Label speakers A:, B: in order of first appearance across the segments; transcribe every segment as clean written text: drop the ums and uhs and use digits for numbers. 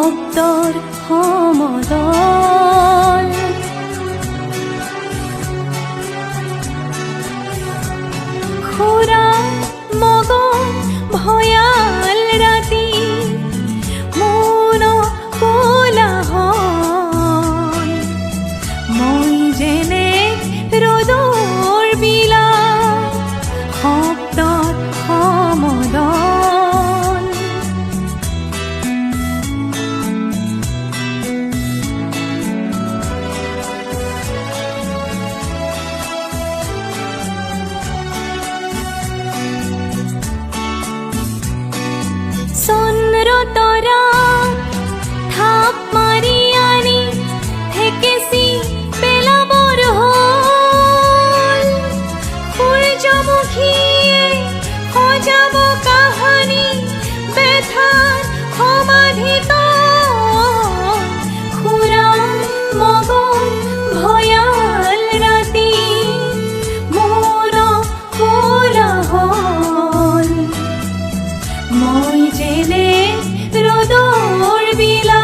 A: শব্দৰ সমদল খুৰা মগন ভয়াল ৰাতি মন কোলাহল মই যেনে ৰ'দৰ বিলা শব্দৰ সমদল চন্দ্ৰ তৰা থাপ মাৰি আনি থেকেচি পেলাবৰ হ'ল সূৰ্যমুখীয়ে সজাব কাহানি বেথাৰ সমাধিত খুৰা মগন ভয়াল ৰাতি মোৰ কোলাহল মই যেনে ৰ'দৰ বিলা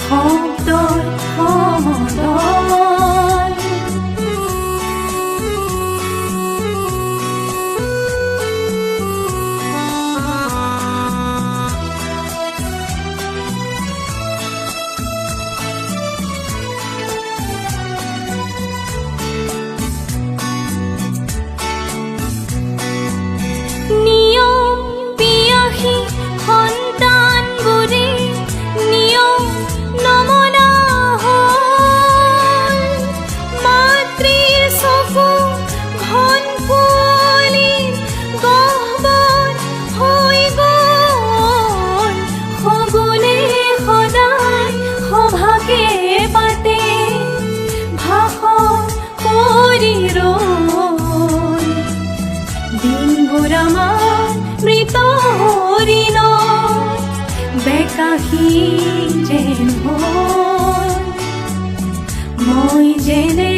A: শব্দৰ সমদল নিয়ম পিয়াসী সন্তানবোৰে নিয়ম নমনা হ'ল মাতৃৰ চকু ঘন কুঁৱলীৰ গহ্বৰ হৈ গ'ল শগুনে সদায় সভাকে পাতে ভাষণ কৰি ৰ'ল দিনবোৰ আমাৰ মৃত হৰিণ বেকাশী যেন হ'ল মই যেনে